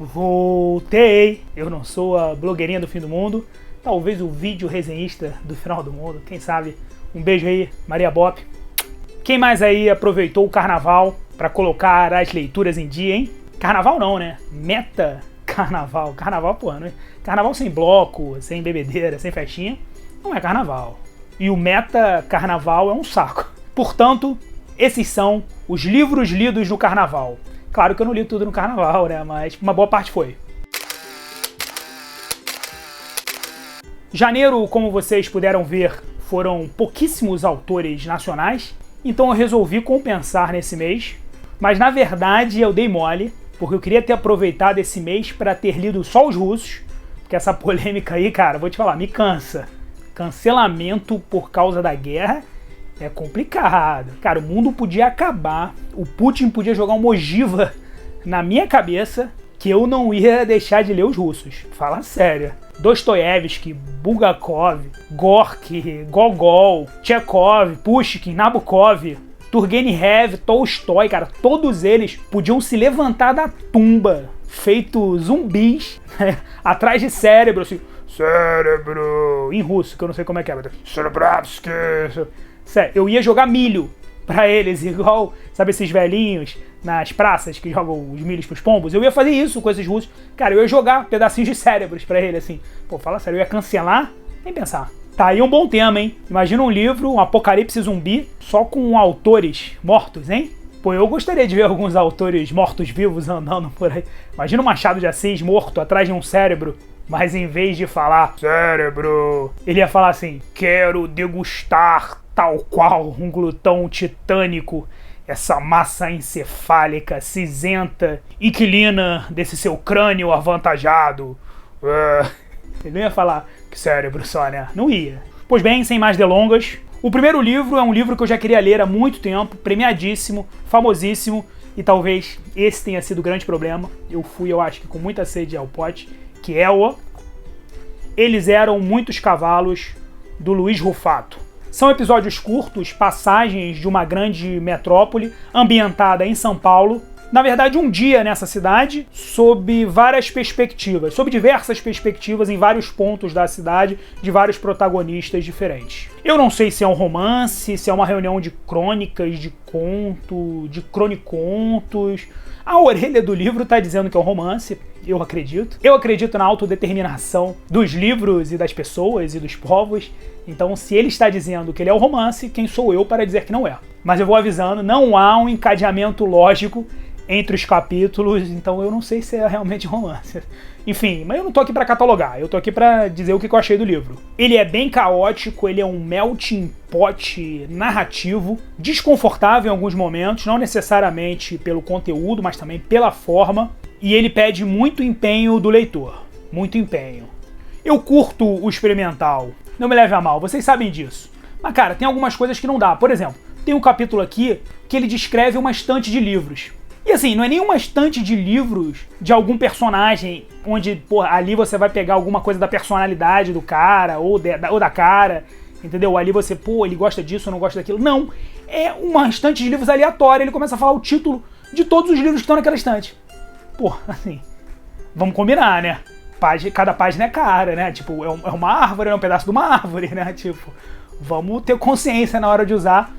Voltei! Eu não sou a blogueirinha do fim do mundo, talvez o vídeo resenhista do final do mundo, quem sabe? Um beijo aí, Maria Bop. Quem mais aí aproveitou o carnaval pra colocar as leituras em dia, hein? Carnaval não, né? Meta carnaval. Carnaval, porra, né? Carnaval sem bloco, sem bebedeira, sem festinha, não é carnaval. E o meta carnaval é um saco. Portanto, esses são os livros lidos no carnaval. Claro que eu não li tudo no carnaval, né? Mas uma boa parte foi. Janeiro, como vocês puderam ver, foram pouquíssimos autores nacionais, então eu resolvi compensar nesse mês. Mas na verdade eu dei mole, porque eu queria ter aproveitado esse mês para ter lido só os russos, porque essa polêmica aí, cara, vou te falar, me cansa. Cancelamento por causa da guerra é complicado. Cara, o mundo podia acabar, o Putin podia jogar uma ogiva na minha cabeça que eu não ia deixar de ler os russos. Fala sério. Dostoiévski, Bulgakov, Gorky, Gogol, Chekhov, Pushkin, Nabokov, Turgenev, Tolstói, cara, todos eles podiam se levantar da tumba, feito zumbis, atrás de cérebro, assim, cérebro, em russo, que eu não sei como é que é, mas Cerebravski. Sério, eu ia jogar milho pra eles, igual, sabe esses velhinhos nas praças que jogam os milhos pros pombos? Eu ia fazer isso com esses russos. Cara, eu ia jogar pedacinhos de cérebros pra ele, assim. Pô, fala sério, eu ia cancelar? Nem pensar. Tá aí um bom tema, hein? Imagina um livro, um apocalipse zumbi, só com autores mortos, hein? Pô, eu gostaria de ver alguns autores mortos-vivos andando por aí. Imagina um Machado de Assis morto atrás de um cérebro. Mas em vez de falar cérebro, ele ia falar assim: quero degustar tal qual um glutão titânico, essa massa encefálica, cinzenta, inquilina desse seu crânio avantajado. Ele não ia falar que cérebro só, né? Não ia. Pois bem, sem mais delongas, o primeiro livro é um livro que eu já queria ler há muito tempo, premiadíssimo, famosíssimo, e talvez esse tenha sido o grande problema. Eu fui, eu acho que com muita sede ao pote, que é o Eles Eram Muitos Cavalos, do Luiz Rufato. São episódios curtos, passagens de uma grande metrópole ambientada em São Paulo. Na verdade, um dia nessa cidade, sob várias perspectivas, sob diversas perspectivas em vários pontos da cidade, de vários protagonistas diferentes. Eu não sei se é um romance, se é uma reunião de crônicas, de conto, de cronicontos. A orelha do livro está dizendo que é um romance, eu acredito. Eu acredito na autodeterminação dos livros e das pessoas e dos povos. Então, se ele está dizendo que ele é um romance, quem sou eu para dizer que não é? Mas eu vou avisando, não há um encadeamento lógico entre os capítulos, então eu não sei se é realmente romance. Enfim, mas eu não tô aqui pra catalogar, eu tô aqui pra dizer o que eu achei do livro. Ele é bem caótico, ele é um melting pot narrativo, desconfortável em alguns momentos, não necessariamente pelo conteúdo, mas também pela forma, e ele pede muito empenho do leitor, muito empenho. Eu curto o experimental, não me leve a mal, vocês sabem disso. Mas cara, tem algumas coisas que não dá. Por exemplo, tem um capítulo aqui que ele descreve uma estante de livros. E assim, não é nenhuma estante de livros de algum personagem, onde, pô, ali você vai pegar alguma coisa da personalidade do cara, ou da cara, entendeu? Ali você, pô, ele gosta disso ou não gosta daquilo. Não, é uma estante de livros aleatória, ele começa a falar o título de todos os livros que estão naquela estante. Pô, assim, vamos combinar, né? Cada página é cara, né? Tipo, é uma árvore, é um pedaço de uma árvore, né? Tipo, vamos ter consciência na hora de usar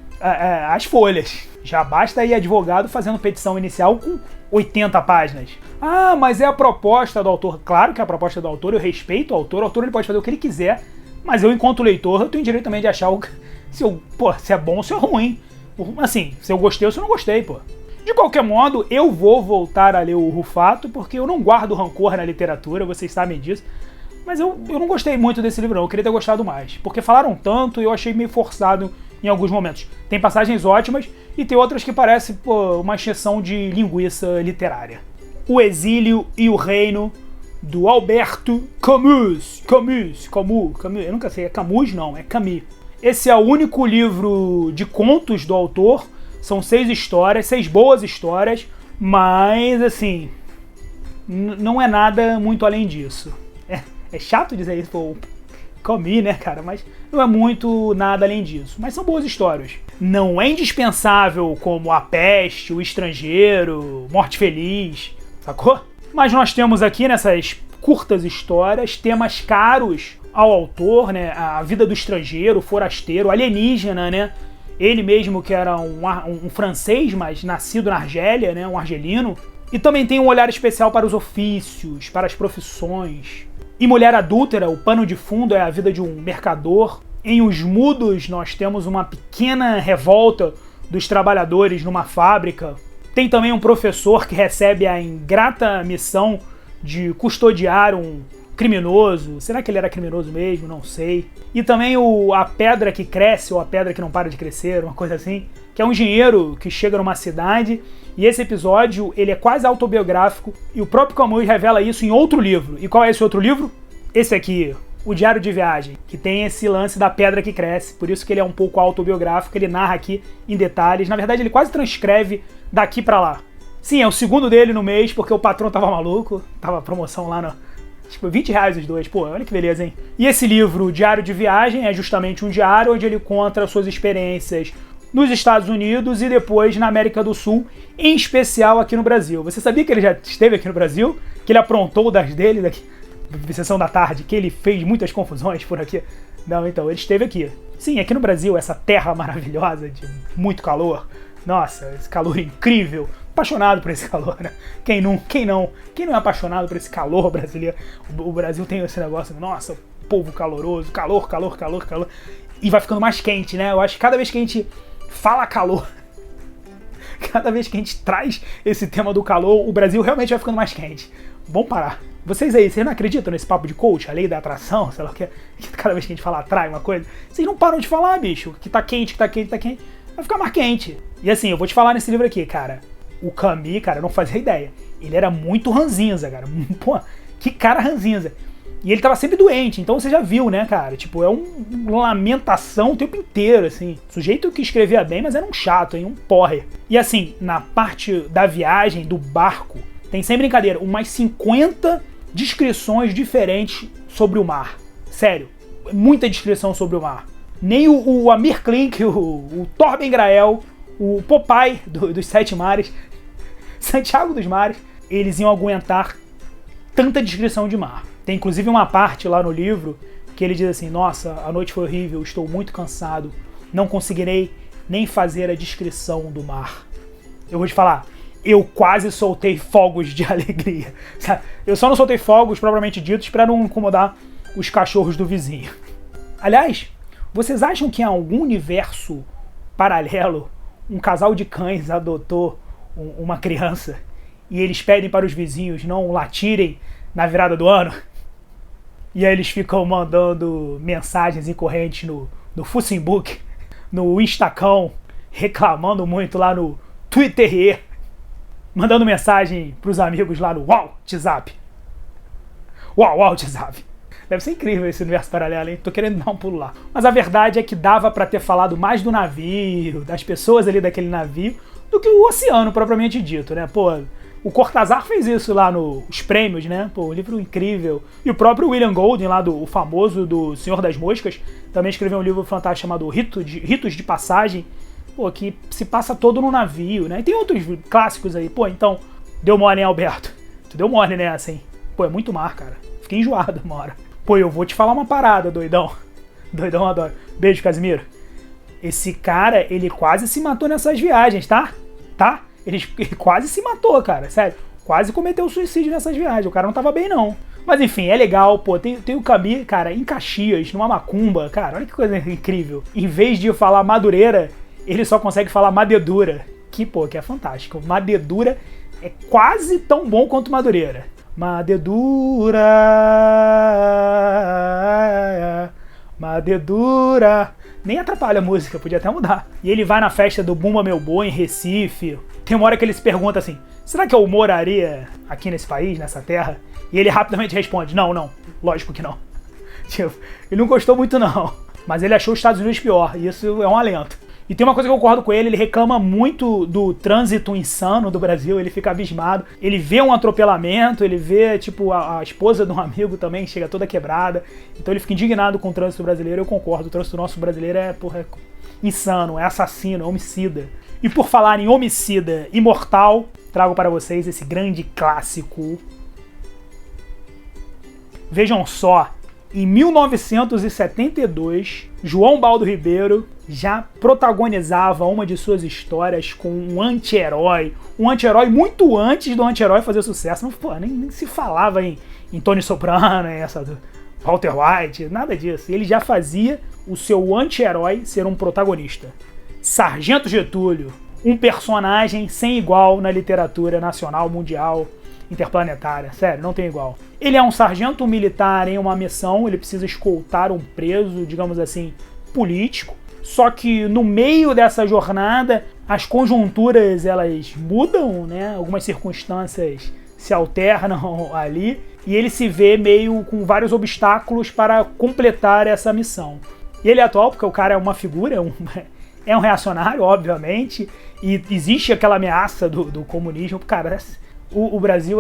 as folhas. Já basta aí advogado fazendo petição inicial com 80 páginas. Ah, mas é a proposta do autor. Claro que é a proposta do autor, eu respeito o autor ele pode fazer o que ele quiser, mas eu, enquanto leitor, eu tenho direito também de achar se é bom ou se é ruim. Assim, se eu gostei ou se eu não gostei, pô. De qualquer modo, eu vou voltar a ler o Rufato, porque eu não guardo rancor na literatura, vocês sabem disso. Mas eu não gostei muito desse livro não, eu queria ter gostado mais. Porque falaram tanto e eu achei meio forçado em alguns momentos. Tem passagens ótimas e tem outras que parecem, pô, uma exceção de linguiça literária. O Exílio e o Reino, do Alberto Camus. Eu nunca sei, é Camus? Não, é Camus. Esse é o único livro de contos do autor. São 6 histórias, 6 boas histórias, mas assim, não é nada muito além disso. É chato dizer isso, pô, Camus, né, cara? Mas não é muito nada além disso. Mas são boas histórias. Não é indispensável como A Peste, O Estrangeiro, Morte Feliz, sacou? Mas nós temos aqui nessas curtas histórias temas caros ao autor, né? A vida do estrangeiro, forasteiro, alienígena, né? Ele mesmo que era um francês, mas nascido na Argélia, né? Um argelino. E também tem um olhar especial para os ofícios, para as profissões. E Mulher Adúltera, o pano de fundo é a vida de um mercador. Em Os Mudos nós temos uma pequena revolta dos trabalhadores numa fábrica. Tem também um professor que recebe a ingrata missão de custodiar um criminoso. Será que ele era criminoso mesmo? Não sei. E também A Pedra que Cresce, ou A Pedra que Não Para de Crescer, uma coisa assim, que é um engenheiro que chega numa cidade, e esse episódio ele é quase autobiográfico, e o próprio Camus revela isso em outro livro. E qual é esse outro livro? Esse aqui, O Diário de Viagem, que tem esse lance da pedra que cresce, por isso que ele é um pouco autobiográfico, ele narra aqui em detalhes. Na verdade, ele quase transcreve daqui pra lá. Sim, é o segundo dele no mês, porque o patrão tava maluco, tava promoção lá no... Tipo, R$20 os dois, pô, olha que beleza, hein? E esse livro, O Diário de Viagem, é justamente um diário onde ele conta suas experiências nos Estados Unidos e depois na América do Sul, em especial aqui no Brasil. Você sabia que ele já esteve aqui no Brasil? Que ele aprontou das dele daqui, Sessão da Tarde, que ele fez muitas confusões por aqui? Não, então, ele esteve aqui. Sim, aqui no Brasil, essa terra maravilhosa de muito calor. Nossa, esse calor incrível. Apaixonado por esse calor, né? Quem não é apaixonado por esse calor brasileiro? O Brasil tem esse negócio, nossa, povo caloroso, calor. E vai ficando mais quente, né? Eu acho que cada vez que a gente fala calor, cada vez que a gente traz esse tema do calor, o Brasil realmente vai ficando mais quente. Vamos parar. Vocês não acreditam nesse papo de coach, a lei da atração, sei lá o que? Cada vez que a gente fala atrai uma coisa, vocês não param de falar, bicho, que tá quente, vai ficar mais quente. E assim, eu vou te falar nesse livro aqui, cara. O Camus, cara, eu não fazia ideia. Ele era muito ranzinza, cara. Pô, que cara ranzinza. E ele tava sempre doente, então você já viu, né, cara? Tipo, é uma lamentação o tempo inteiro, assim. Sujeito que escrevia bem, mas era um chato, hein? Um porre. E assim, na parte da viagem, do barco, tem sem brincadeira, umas 50 descrições diferentes sobre o mar. Sério, muita descrição sobre o mar. Nem o Amir Klink, o Torben Grael, o Popeye dos Sete Mares, Santiago dos Mares, eles iam aguentar tanta descrição de mar. Tem inclusive uma parte lá no livro que ele diz assim: nossa, a noite foi horrível, estou muito cansado, não conseguirei nem fazer a descrição do mar. Eu vou te falar, eu quase soltei fogos de alegria. Eu só não soltei fogos propriamente ditos para não incomodar os cachorros do vizinho. Aliás, vocês acham que em algum universo paralelo um casal de cães adotou uma criança e eles pedem para os vizinhos não latirem na virada do ano? E aí eles ficam mandando mensagens incorrentes no Facebook, no Instacão, reclamando muito lá no Twitter, mandando mensagem pros amigos lá no WhatsApp. WhatsApp. Deve ser incrível esse universo paralelo, hein? Tô querendo dar um pulo lá. Mas a verdade é que dava pra ter falado mais do navio, das pessoas ali daquele navio, do que o oceano propriamente dito, né? Pô, o Cortázar fez isso lá nos prêmios, né? Pô, um livro incrível. E o próprio William Golding, lá o famoso do Senhor das Moscas, também escreveu um livro fantástico chamado Ritos de Passagem, pô, que se passa todo no navio, né? E tem outros clássicos aí. Pô, então, deu mole, hein, Alberto? Tu deu mole, né, assim? Pô, é muito mar, cara. Fiquei enjoado uma hora. Pô, eu vou te falar uma parada, doidão. Doidão adoro. Beijo, Casimiro. Esse cara, ele quase se matou nessas viagens, tá? Ele quase se matou, cara, sério. Quase cometeu suicídio nessas viagens. O cara não tava bem, não. Mas enfim, é legal, pô. Tem o Camus, cara, em Caxias, numa macumba. Cara, olha que coisa incrível. Em vez de falar Madureira, ele só consegue falar Madedura. Que é fantástico. Madedura é quase tão bom quanto Madureira. Madedura, Madedura. Nem atrapalha a música, podia até mudar. E ele vai na festa do Bumba Meu Boi em Recife. Tem uma hora que ele se pergunta assim: será que eu moraria aqui nesse país, nessa terra? E ele rapidamente responde: não, lógico que não. Tipo, ele não gostou muito não, mas ele achou os Estados Unidos pior, e isso é um alento. E tem uma coisa que eu concordo com ele reclama muito do trânsito insano do Brasil, ele fica abismado. Ele vê um atropelamento, ele vê, tipo, a esposa de um amigo também chega toda quebrada. Então ele fica indignado com o trânsito brasileiro, eu concordo. O trânsito nosso brasileiro é insano, é assassino, é homicida. E por falar em homicida imortal, trago para vocês esse grande clássico, Vejam só, em 1972, João Baldo Ribeiro já protagonizava uma de suas histórias com um anti-herói muito antes do anti-herói fazer sucesso. Não, pô, nem se falava em Tony Soprano, essa do Walter White, nada disso. Ele já fazia o seu anti-herói ser um protagonista. Sargento Getúlio, um personagem sem igual na literatura nacional, mundial, interplanetária. Sério, não tem igual. Ele é um sargento militar em uma missão, ele precisa escoltar um preso, digamos assim, político. Só que no meio dessa jornada, as conjunturas elas mudam, né? Algumas circunstâncias se alternam ali e ele se vê meio com vários obstáculos para completar essa missão. E ele é atual porque o cara é uma figura, é um reacionário, obviamente, e existe aquela ameaça do comunismo. Cara, o Brasil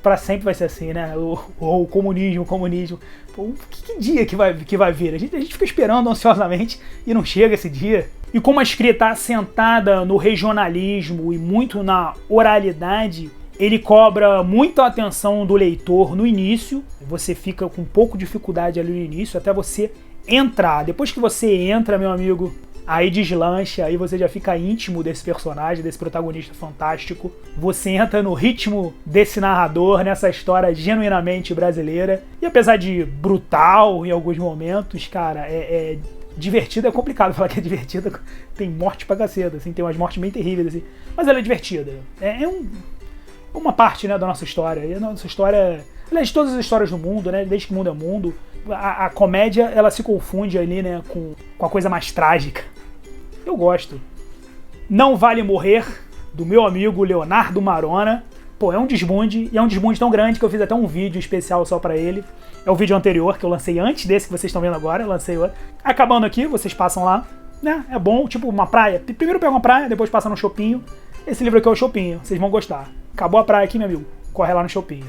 para sempre vai ser assim, né? O comunismo. Pô, que dia que vai vir? A gente fica esperando ansiosamente e não chega esse dia. E como a escrita está assentada no regionalismo e muito na oralidade, ele cobra muita atenção do leitor no início. Você fica com um pouco de dificuldade ali no início até você entrar. Depois que você entra, meu amigo, aí deslancha, aí você já fica íntimo desse personagem, desse protagonista fantástico. Você entra no ritmo desse narrador, nessa história genuinamente brasileira. E apesar de brutal em alguns momentos, cara, divertida. É complicado falar que é divertida. Tem morte pra caceta, assim, tem umas mortes bem terríveis, assim. Mas ela é divertida. Uma parte, né, da nossa história. E a nossa história, aliás, de todas as histórias do mundo, né, desde que o mundo é mundo, a comédia, ela se confunde ali, né, com a coisa mais trágica. Eu gosto. Não Vale Morrer, do meu amigo Leonardo Marona. Pô, é um desbunde, e é um desbunde tão grande que eu fiz até um vídeo especial só pra ele. É o vídeo anterior, que eu lancei antes desse que vocês estão vendo agora, eu lancei outro. Acabando aqui, vocês passam lá, né, é bom, tipo uma praia. Primeiro pega uma praia, depois passa no shopping. Esse livro aqui é o shopping, vocês vão gostar. Acabou a praia aqui, meu amigo, corre lá no shopping.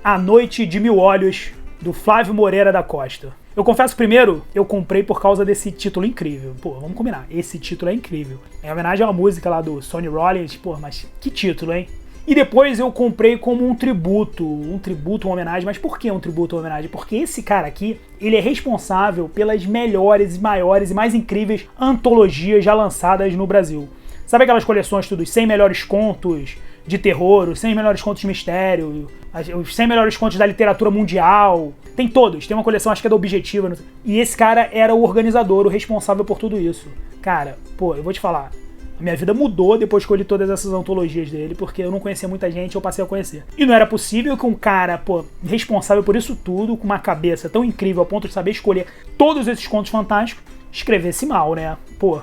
A Noite de Mil Olhos, do Flávio Moreira da Costa. Eu confesso, primeiro, eu comprei por causa desse título incrível. Pô, vamos combinar, esse título é incrível. É homenagem a uma música lá do Sonny Rollins, pô, mas que título, hein? E depois eu comprei como um tributo, uma homenagem. Mas por que um tributo, uma homenagem? Porque esse cara aqui, ele é responsável pelas melhores, maiores e mais incríveis antologias já lançadas no Brasil. Sabe aquelas coleções tudo, os 100 melhores contos de terror, os 100 melhores contos de mistério, os 100 melhores contos da literatura mundial? Tem todos, tem uma coleção, acho que é da Objetiva. E esse cara era o organizador, o responsável por tudo isso. Cara, pô, eu vou te falar, a minha vida mudou depois que eu li todas essas antologias dele, porque eu não conhecia muita gente, eu passei a conhecer. E não era possível que um cara, pô, responsável por isso tudo, com uma cabeça tão incrível, ao ponto de saber escolher todos esses contos fantásticos, escrevesse mal, né? Pô.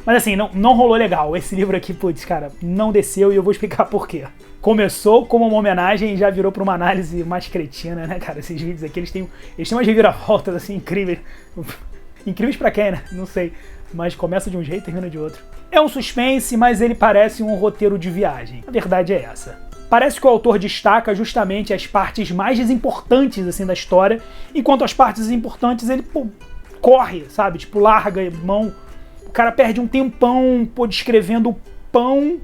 Mas assim, não rolou legal. Esse livro aqui, putz, cara, não desceu e eu vou explicar por quê. Começou como uma homenagem e já virou pra uma análise mais cretina, né, cara? Esses vídeos aqui, eles têm umas reviravoltas, assim, incríveis. Incríveis pra quem, né? Não sei. Mas começa de um jeito e termina de outro. É um suspense, mas ele parece um roteiro de viagem. A verdade é essa. Parece que o autor destaca justamente as partes mais desimportantes, assim, da história, enquanto as partes importantes ele, pô, corre, sabe? Tipo, larga mão. O cara perde um tempão, pô, descrevendo o pão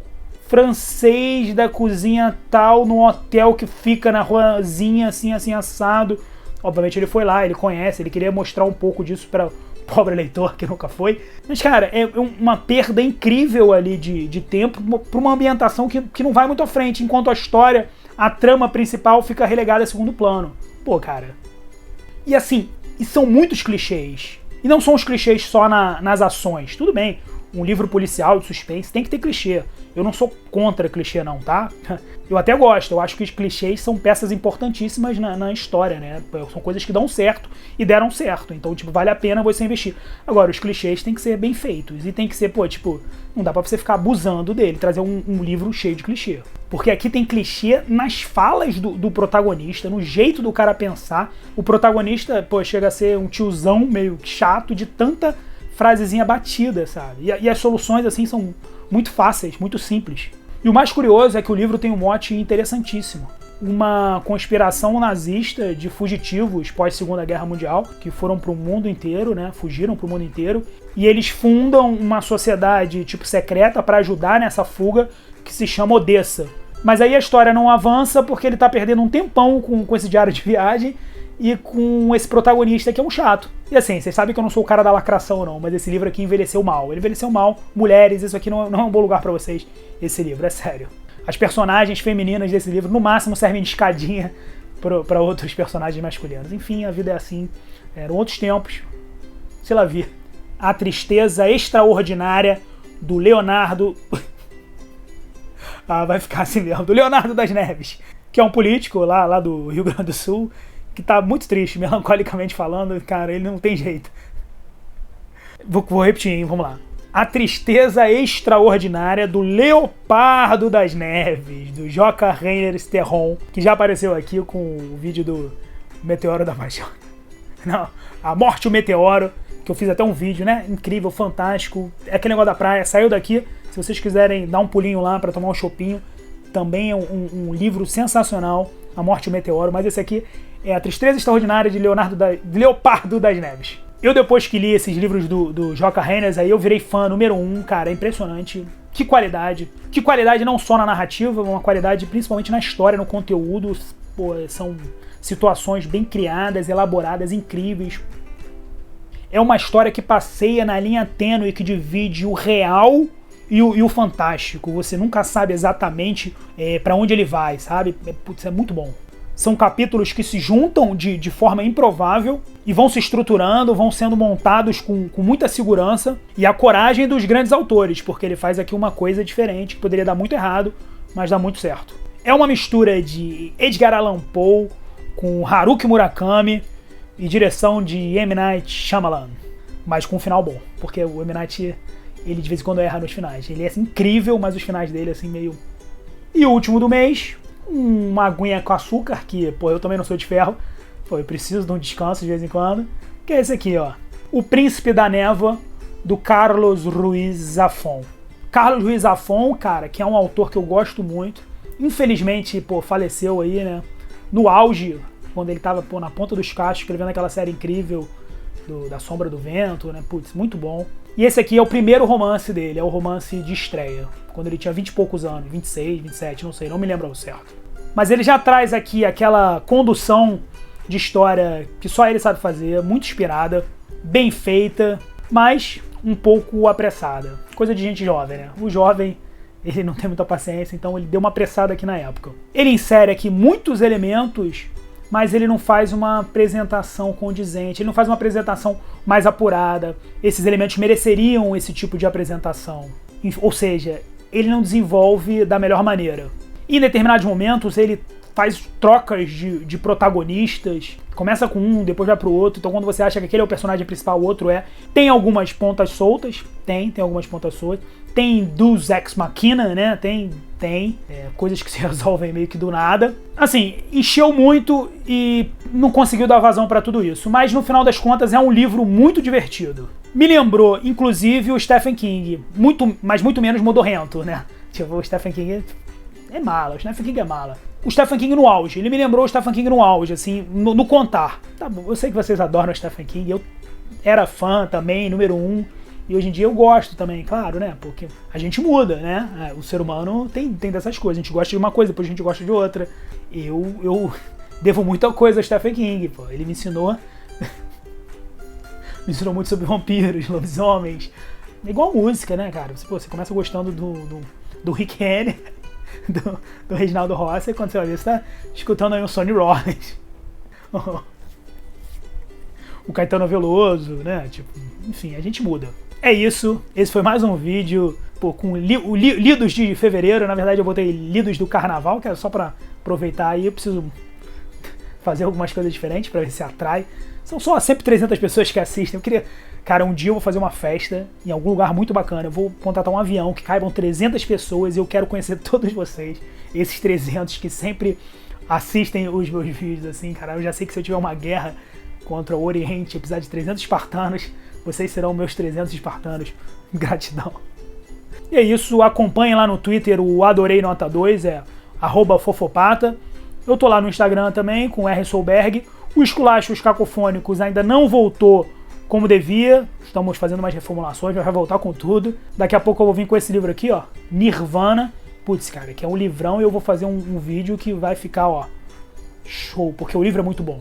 francês da cozinha tal, num hotel que fica na ruazinha, assim, assado. Obviamente ele foi lá, ele conhece, ele queria mostrar um pouco disso para pobre leitor que nunca foi. Mas, cara, é uma perda incrível ali de tempo pra uma ambientação que não vai muito à frente, enquanto a história, a trama principal fica relegada a segundo plano. Pô, cara. E assim, e são muitos clichês. E não são os clichês só nas ações. Tudo bem, um livro policial de suspense tem que ter clichê. Eu não sou contra clichê não, tá? Eu até gosto, eu acho que os clichês são peças importantíssimas na história, né? São coisas que dão certo e deram certo. Então, tipo, vale a pena você investir. Agora, os clichês têm que ser bem feitos. E tem que ser, pô, tipo, não dá pra você ficar abusando dele, trazer um livro cheio de clichê. Porque aqui tem clichê nas falas do protagonista, no jeito do cara pensar. O protagonista, pô, chega a ser um tiozão meio chato de tanta frasezinha batida, sabe? E as soluções, assim, são muito fáceis, muito simples. E o mais curioso é que o livro tem um mote interessantíssimo. Uma conspiração nazista de fugitivos pós-Segunda Guerra Mundial, que foram pro mundo inteiro, né? Fugiram pro mundo inteiro. E eles fundam uma sociedade, tipo, secreta para ajudar nessa fuga, que se chama Odessa. Mas aí a história não avança porque ele tá perdendo um tempão com esse diário de viagem e com esse protagonista que é um chato. E assim, vocês sabem que eu não sou o cara da lacração não, mas esse livro aqui envelheceu mal. Ele envelheceu mal. Mulheres, isso aqui não é um bom lugar pra vocês, esse livro, é sério. As personagens femininas desse livro, no máximo, servem de escadinha pra outros personagens masculinos. Enfim, a vida é assim. Eram outros tempos. Se lá vi. A Tristeza Extraordinária do Leonardo... vai ficar assim mesmo. Do Leonardo das Neves, que é um político lá do Rio Grande do Sul, que tá muito triste, melancolicamente falando. Cara, ele não tem jeito. Vou repetir, hein? Vamos lá. A Tristeza Extraordinária do Leopardo das Neves, do Joca Reiner Sterron, que já apareceu aqui com o vídeo do Meteoro da Paixão. Não, A Morte e o Meteoro, que eu fiz até um vídeo, né? Incrível, fantástico. É aquele negócio da praia, saiu daqui. Se vocês quiserem dar um pulinho lá para tomar um chopinho, também é um livro sensacional, A Morte e o Meteoro, mas esse aqui é A Tristeza Extraordinária de Leopardo das Neves. Eu, depois que li esses livros do Joca Reiner, aí eu virei fã número 1, cara, é impressionante. Que qualidade não só na narrativa, uma qualidade principalmente na história, no conteúdo. Pô, são situações bem criadas, elaboradas, incríveis. É uma história que passeia na linha tênue que divide o real e o fantástico. Você nunca sabe exatamente pra onde ele vai, sabe? É muito bom. São capítulos que se juntam de forma improvável e vão se estruturando, vão sendo montados com muita segurança e a coragem dos grandes autores, porque ele faz aqui uma coisa diferente, que poderia dar muito errado, mas dá muito certo. É uma mistura de Edgar Allan Poe com Haruki Murakami e direção de M. Night Shyamalan, mas com um final bom, porque o M. Night, ele de vez em quando erra nos finais. Ele é assim, incrível, mas os finais dele assim meio... E o último do mês... uma aguinha com açúcar, que, pô, eu também não sou de ferro, pô, eu preciso de um descanso de vez em quando, que é esse aqui, ó. O Príncipe da Névoa, do Carlos Ruiz Zafón. Carlos Ruiz Zafón, cara, que é um autor que eu gosto muito, infelizmente, pô, faleceu aí, né, no auge, quando ele tava, pô, na ponta dos cachos, escrevendo aquela série incrível da Sombra do Vento, né, putz, muito bom. E esse aqui é o primeiro romance dele, é o romance de estreia, quando ele tinha 20 e poucos anos, 26, 27, não sei, não me lembro ao certo. Mas ele já traz aqui aquela condução de história que só ele sabe fazer, muito inspirada, bem feita, mas um pouco apressada. Coisa de gente jovem, né? O jovem, ele não tem muita paciência, então ele deu uma apressada aqui na época. Ele insere aqui muitos elementos, mas ele não faz uma apresentação condizente, ele não faz uma apresentação mais apurada. Esses elementos mereceriam esse tipo de apresentação. Ou seja, ele não desenvolve da melhor maneira. Em determinados momentos, ele faz trocas de protagonistas. Começa com um, depois vai pro outro. Então, quando você acha que aquele é o personagem principal, o outro é. Tem algumas pontas soltas. Tem algumas pontas soltas. Tem Deus Ex Machina, né? Tem coisas que se resolvem meio que do nada. Assim, encheu muito e não conseguiu dar vazão pra tudo isso. Mas, no final das contas, é um livro muito divertido. Me lembrou, inclusive, o Stephen King. Mas muito menos modorrento, né? Tipo, o Stephen King é mala. O Stephen King é mala. O Stephen King no auge. Ele me lembrou o Stephen King no auge, assim, no contar. Tá bom, eu sei que vocês adoram o Stephen King. Eu era fã também, número 1. E hoje em dia eu gosto também, claro, né? Porque a gente muda, né? O ser humano tem dessas coisas. A gente gosta de uma coisa, depois a gente gosta de outra. Eu devo muita coisa ao Stephen King, pô. Ele me ensinou... me ensinou muito sobre vampiros, lobisomens. É igual música, né, cara? Você começa gostando do Rick Henry, do Reginaldo Rossi, e quando você olha, você tá escutando aí o Sonny Rollins, o Caetano Veloso, né? Tipo, enfim, a gente muda. É isso, esse foi mais um vídeo, pô, com lidos de fevereiro. Na verdade eu botei lidos do carnaval, que era só pra aproveitar aí. Eu preciso fazer algumas coisas diferentes pra ver se atrai. São só sempre 300 pessoas que assistem. Eu queria... Cara, um dia eu vou fazer uma festa em algum lugar muito bacana. Eu vou contratar um avião que caibam 300 pessoas e eu quero conhecer todos vocês. Esses 300 que sempre assistem os meus vídeos, assim, cara. Eu já sei que se eu tiver uma guerra contra o Oriente e precisar de 300 espartanos, vocês serão meus 300 espartanos. Gratidão. E é isso. Acompanhem lá no Twitter o Adorei Nota 2, é @fofopata. Eu tô lá no Instagram também, com R. Solberg. O Esculachos Cacofônicos ainda não voltou como devia. Estamos fazendo umas reformulações, vai voltar com tudo. Daqui a pouco eu vou vir com esse livro aqui, ó, Nirvana. Putz, cara, que é um livrão, e eu vou fazer um vídeo que vai ficar, ó, show, porque o livro é muito bom.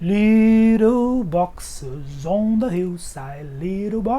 Little boxes on the hillside, little boxes.